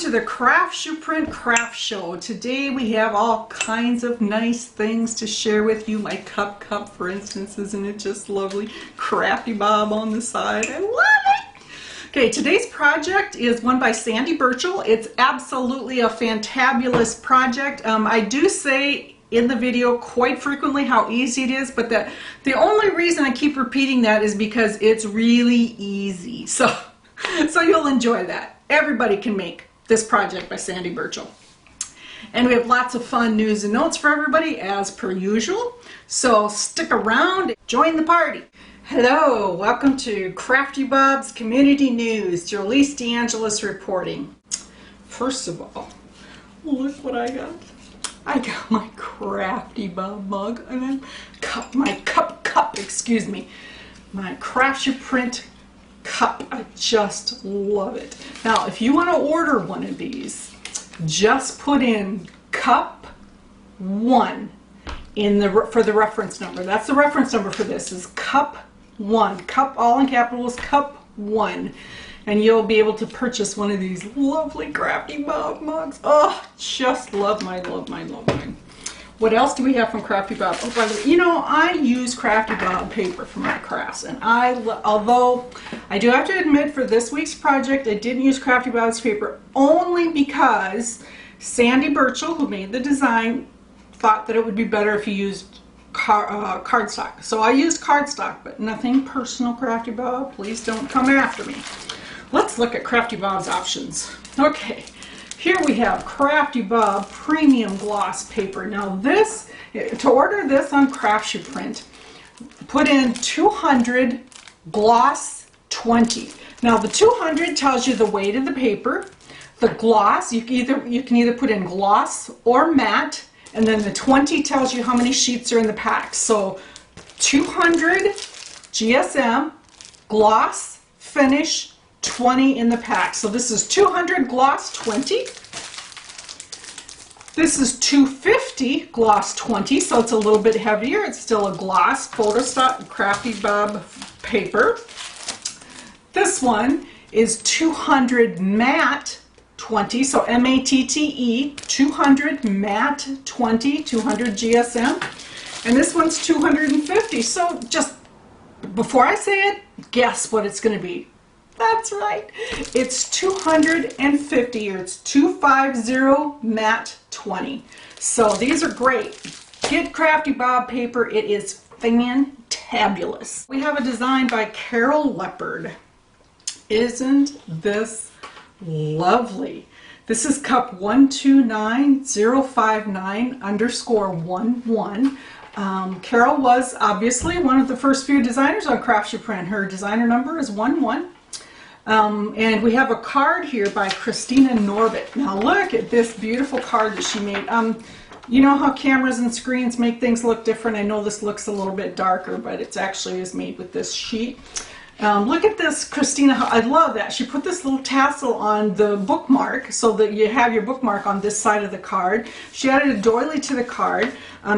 to the CraftsUPrint Craft Show. Today we have all kinds of nice things to share with you. My cup, for instance, isn't it just lovely? Crafty Bob on the side. I love it! Okay, today's project is one by Sandy Burchell. It's absolutely a fantabulous project. I do say in the video quite frequently how easy it is, but the only reason I keep repeating that is because it's really easy. So you'll enjoy that. Everybody can make this project by Sandy Burchell. And we have lots of fun news and notes for everybody as per usual. So stick around, join the party. Hello, welcome to Crafty Bob's Community News. Jolise DeAngelis reporting. First of all, look what I got. I got my Crafty Bob mug and then my cup, excuse me. My CraftsUPrint cup. I just love it. Now, if you want to order one of these, just put in cup 1 for the reference number. That's the reference number for this, is cup 1. Cup, all in capitals, cup 1. And you'll be able to purchase one of these lovely Crafty Bob mugs. Oh, just love mine. What else do we have from Crafty Bob? Oh, by the way, you know, I use Crafty Bob paper for my crafts, and although I do have to admit for this week's project I didn't use Crafty Bob's paper only because Sandy Burchell, who made the design, thought that it would be better if you used cardstock. So I used cardstock, but nothing personal, Crafty Bob. Please don't come after me. Let's look at Crafty Bob's options. Okay. Here we have Crafty Bob Premium Gloss Paper. Now this, to order this on CraftsUPrint, put in 200 gloss 20. Now the 200 tells you the weight of the paper. The gloss, you can either put in gloss or matte, and then the 20 tells you how many sheets are in the pack. So 200 GSM, gloss, finish, 20 in the pack. So this is 200 gloss 20. This is 250 gloss 20, so it's a little bit heavier. It's still a gloss photo stock Crafty Bob paper. This one is 200 matte 20, so M-A-T-T-E, 200 matte 20, 200 GSM. And this one's 250. So just before I say it, guess what it's going to be. That's right. It's 250, or it's 250 matte 20. So these are great. Get Crafty Bob paper. It is fantabulous. We have a design by Carol Leopard. Isn't this lovely? This is cup 129059_11. Carol was obviously one of the first few designers on CraftsUPrint. Her designer number is 11. And we have a card here by Christina Norbit. Now look at this beautiful card that she made. You know how cameras and screens make things look different? I know this looks a little bit darker, but it actually is made with this sheet. Look at this, Christina. I love that. She put this little tassel on the bookmark so that you have your bookmark on this side of the card. She added a doily to the card.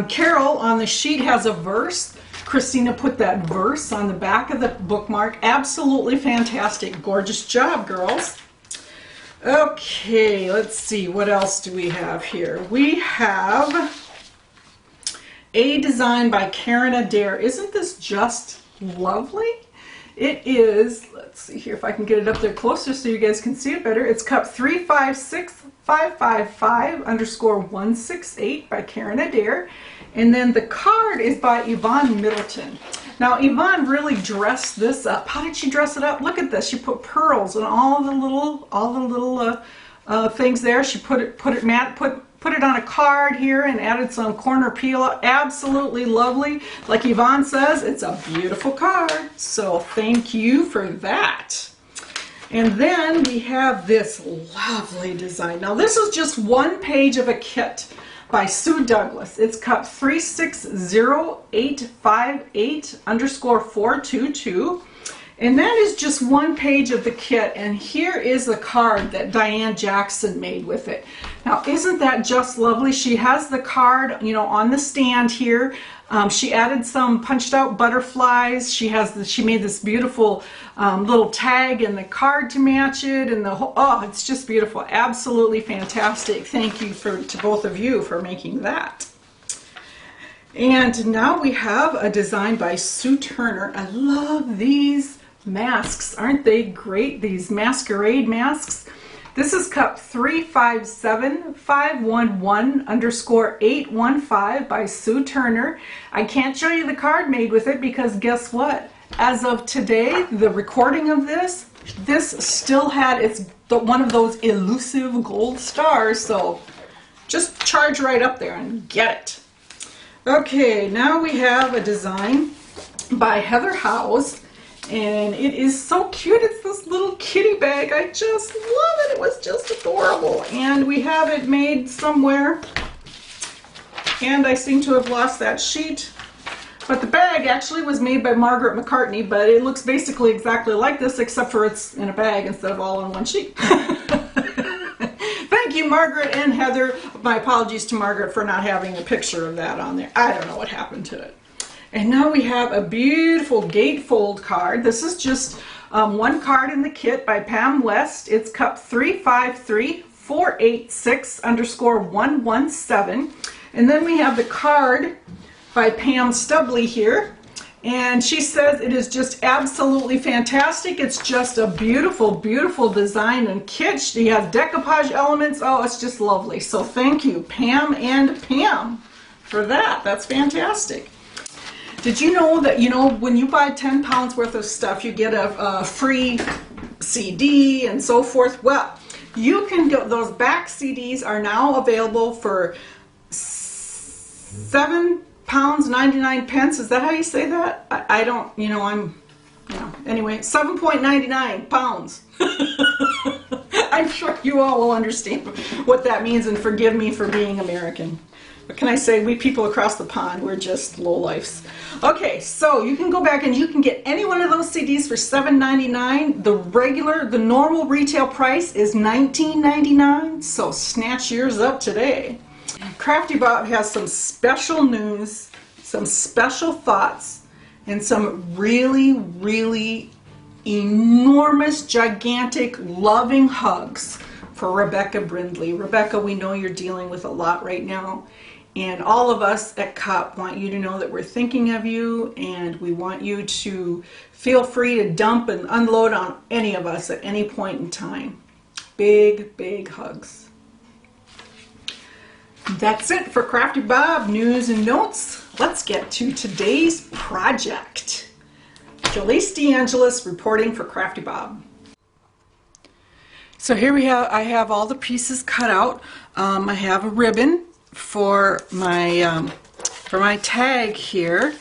Carol on the sheet has a verse. Christina put that verse on the back of the bookmark. Absolutely fantastic. Gorgeous job, girls. Okay, let's see. What else do we have here? We have a design by Karen Adair. Isn't this just lovely? It is, let's see here if I can get it up there closer so you guys can see it better. It's cup 356555_168 by Karen Adair. And then the card is by Yvonne Middleton. Now Yvonne really dressed this up. How did she dress it up? Look at this. She put pearls and all the little things there. She put it on a card here and added some corner peel. Absolutely lovely. Like Yvonne says, it's a beautiful card. So thank you for that. And then we have this lovely design. Now this is just one page of a kit by Sue Douglas. It's cup 360858_422. And that is just one page of the kit, and here is the card that Diane Jackson made with it. Now, isn't that just lovely? She has the card, you know, on the stand here. She added some punched out butterflies. She made this beautiful little tag in the card to match it, and the whole, oh, it's just beautiful. Absolutely fantastic. Thank you to both of you for making that. And now we have a design by Sue Turner. I love these masks. Aren't they great? These masquerade masks. This is cup 357511_815 by Sue Turner. I can't show you the card made with it because guess what? As of today, the recording of this still had one of those elusive gold stars, so just charge right up there and get it. Okay, now we have a design by Heather Howes, and it is so cute. It's this little kitty bag. I just love it. It was just adorable. And we have it made somewhere, and I seem to have lost that sheet. But the bag actually was made by Margaret McCartney, but it looks basically exactly like this, except for it's in a bag instead of all in one sheet. Thank you, Margaret and Heather. My apologies to Margaret for not having a picture of that on there. I don't know what happened to it. And now we have a beautiful gatefold card. This is just one card in the kit by Pam West. It's cup 353486_117. And then we have the card by Pam Stubley here. And she says it is just absolutely fantastic. It's just a beautiful, beautiful design and kit. She has decoupage elements. Oh, it's just lovely. So thank you, Pam and Pam, for that. That's fantastic. Did you know that, you know, when you buy 10 pounds worth of stuff, you get a free CD and so forth? Well, you can go, those back CDs are now available for £7.99. Is that how you say that? I don't, you know, anyway, 7.99 pounds. I'm sure you all will understand what that means, and forgive me for being American. What can I say? We people across the pond, we're just lowlifes. Okay, so you can go back and you can get any one of those CDs for $7.99. The normal retail price is $19.99, so snatch yours up today. Crafty Bob has some special news, some special thoughts, and some really, really enormous, gigantic, loving hugs for Rebecca Brindley. Rebecca, we know you're dealing with a lot right now, and all of us at CUP want you to know that we're thinking of you, and we want you to feel free to dump and unload on any of us at any point in time. Big, big hugs. That's it for Crafty Bob news and notes. Let's get to today's project. Jolise DeAngelis reporting for Crafty Bob. So here I have all the pieces cut out. I have a ribbon for my tag here,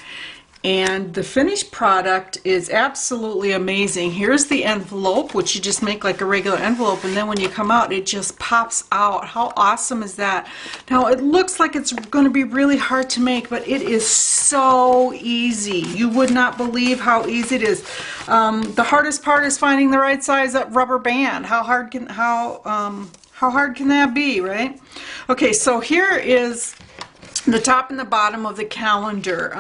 and the finished product is absolutely amazing. Here's the envelope, which you just make like a regular envelope, and then when you come out, it just pops out. How awesome is that? Now, it looks like it's going to be really hard to make, but it is so easy. You would not believe how easy it is. The hardest part is finding the right size rubber band. How hard can that be, right? Okay, so here is the top and the bottom of the calendar.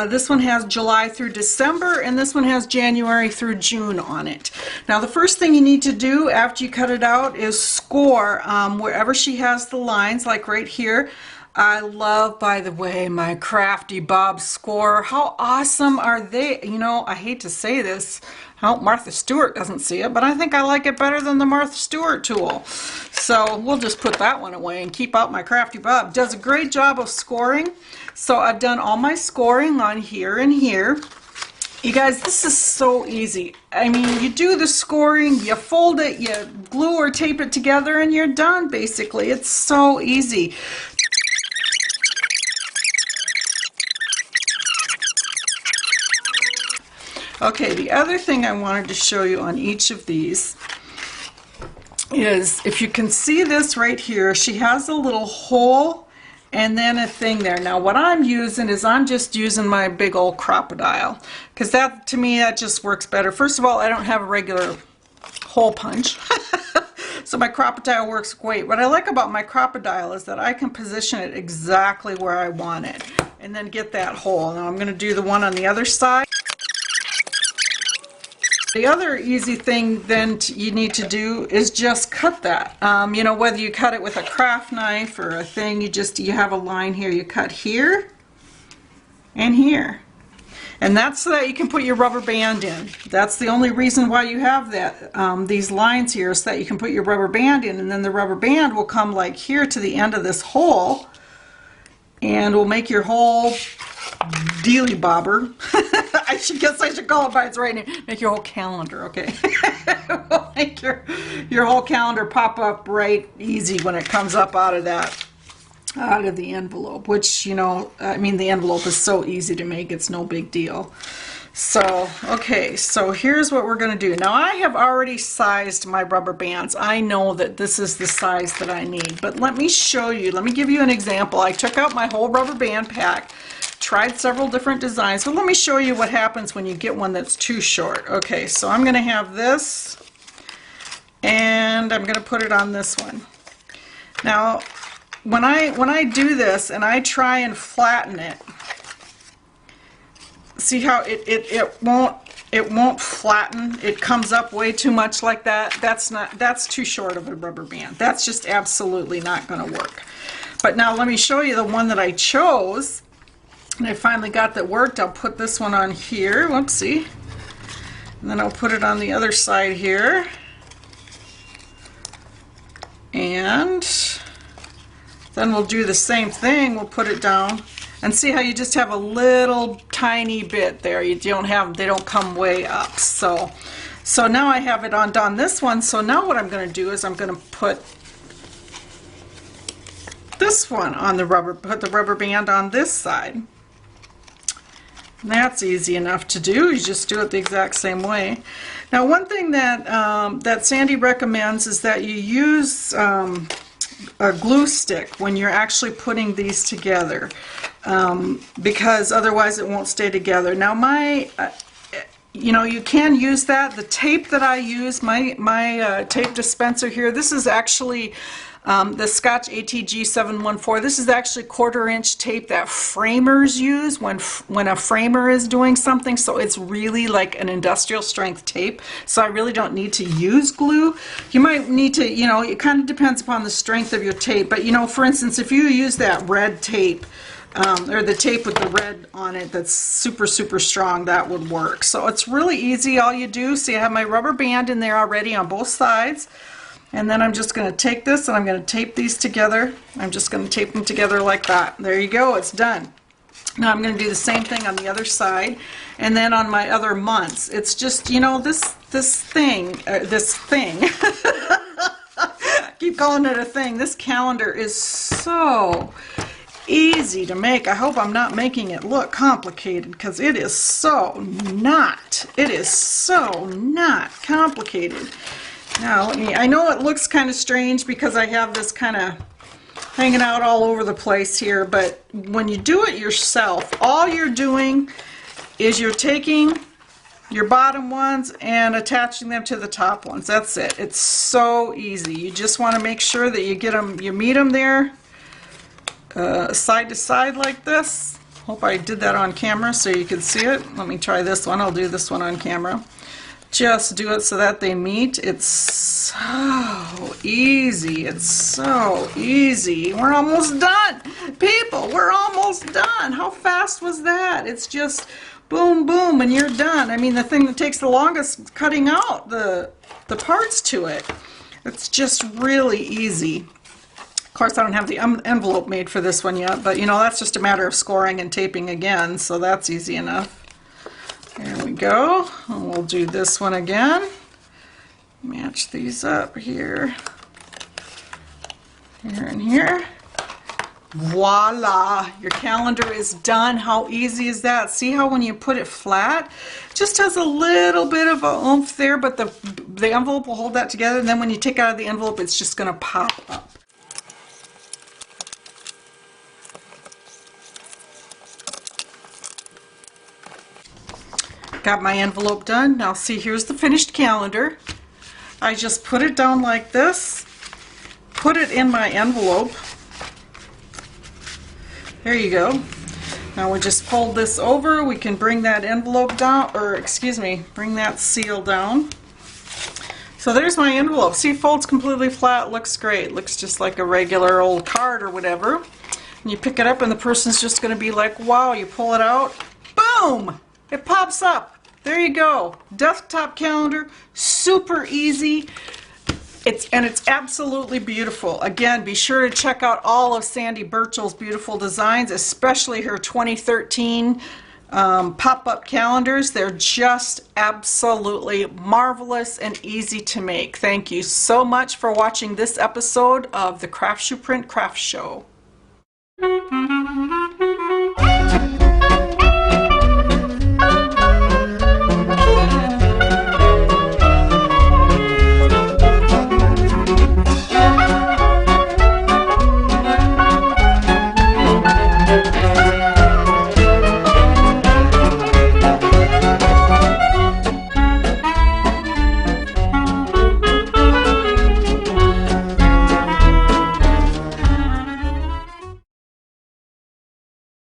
This one has July through December, and this one has January through June on it. Now, the first thing you need to do after you cut it out is score wherever she has the lines, like right here. I love, by the way, my Crafty Bob score. How awesome are they? You know, I hate to say this. I hope Martha Stewart doesn't see it, but I think I like it better than the Martha Stewart tool. So we'll just put that one away and keep out my Crafty Bob. Does a great job of scoring. So I've done all my scoring on here and here. You guys, this is so easy. I mean, you do the scoring, you fold it, you glue or tape it together, and you're done, basically. It's so easy. Okay, the other thing I wanted to show you on each of these is, if you can see this right here, she has a little hole and then a thing there. Now what I'm using is I'm just using my big old crocodile, because that, to me, that just works better. First of all, I don't have a regular hole punch. So my crocodile works great. What I like about my crocodile is that I can position it exactly where I want it and then get that hole. Now I'm going to do the one on the other side. The other easy thing then you need to do is just cut that. You know, whether you cut it with a craft knife or a thing, you have a line here. You cut here and here. And that's so that you can put your rubber band in. That's the only reason why you have that, these lines here, so that you can put your rubber band in, and then the rubber band will come like here to the end of this hole and will make your whole dealy bobber. I guess I should call it by its right name. Make your whole calendar, okay? Make your whole calendar pop up right easy when it comes up out of that, out of the envelope, which, you know, I mean, the envelope is so easy to make, it's no big deal. So, okay, so here's what we're going to do. Now, I have already sized my rubber bands. I know that this is the size that I need, but let me show you. Let me give you an example. I took out my whole rubber band pack, tried several different designs, but let me show you what happens when you get one that's too short. Okay, so I'm going to have this, and I'm going to put it on this one. Now, when I do this and I try and flatten it, see how it won't flatten. It comes up way too much like that. That's too short of a rubber band. That's just absolutely not going to work. But now let me show you the one that I chose, and I finally got that worked. I'll put this one on here. Whoopsie. And then I'll put it on the other side here. And then we'll do the same thing. We'll put it down. And see how you just have a little tiny bit there. You don't have, they don't come way up. So now I have it on this one. So now what I'm going to do is I'm going to put this one on the rubber, put the rubber band on this side. And that's easy enough to do. You just do it the exact same way. Now, one thing that that Sandy recommends is that you use a glue stick when you're actually putting these together, because otherwise it won't stay together. Now you know, you can use that. The tape that I use, my tape dispenser here, this is actually the Scotch ATG 714. This is actually 1/4 inch tape that framers use when a framer is doing something, so it's really like an industrial strength tape, so I really don't need to use glue. You might need to, you know, it kind of depends upon the strength of your tape, but you know, for instance, if you use that red tape, or the tape with the red on it that's super strong, that would work. So it's really easy. All you do, see I have my rubber band in there already on both sides. And then I'm just going to take this and I'm going to tape these together. I'm just going to tape them together like that. There you go, it's done. Now I'm going to do the same thing on the other side, and then on my other months. It's just, you know, this thing, keep calling it a thing. This calendar is so easy to make. I hope I'm not making it look complicated, because it is so not. It is so not complicated. Now, I know it looks kind of strange because I have this kind of hanging out all over the place here, but when you do it yourself, all you're doing is you're taking your bottom ones and attaching them to the top ones. That's it. It's so easy. You just want to make sure that you get them, you meet them there side to side like this. Hope I did that on camera so you can see it. Let me try this one. I'll do this one on camera. Just do it so that they meet. It's so easy. It's so easy. We're almost done. People, we're almost done. How fast was that? It's just boom, boom, and you're done. I mean, the thing that takes the longest is cutting out the parts to it. It's just really easy. Of course, I don't have the envelope made for this one yet, but you know, that's just a matter of scoring and taping again, so that's easy enough. There we go. And we'll do this one again. Match these up here. Here and here. Voila! Your calendar is done. How easy is that? See how when you put it flat, it just has a little bit of a oomph there, but the envelope will hold that together, and then when you take out of the envelope, it's just going to pop up. Got my envelope done. Now see, here's the finished calendar. I just put it down like this, put it in my envelope. There you go. Now we just fold this over. We can bring that envelope down, or excuse me, bring that seal down. So there's my envelope. See, it folds completely flat, looks great. Looks just like a regular old card or whatever. And you pick it up and the person's just going to be like, wow. You pull it out, boom! It pops up. There you go. Desktop calendar, super easy. It's absolutely beautiful. Again, be sure to check out all of Sandy Burchell's beautiful designs, especially her 2013 pop-up calendars. They're just absolutely marvelous and easy to make. Thank you so much for watching this episode of the CraftsUPrint Craft Show.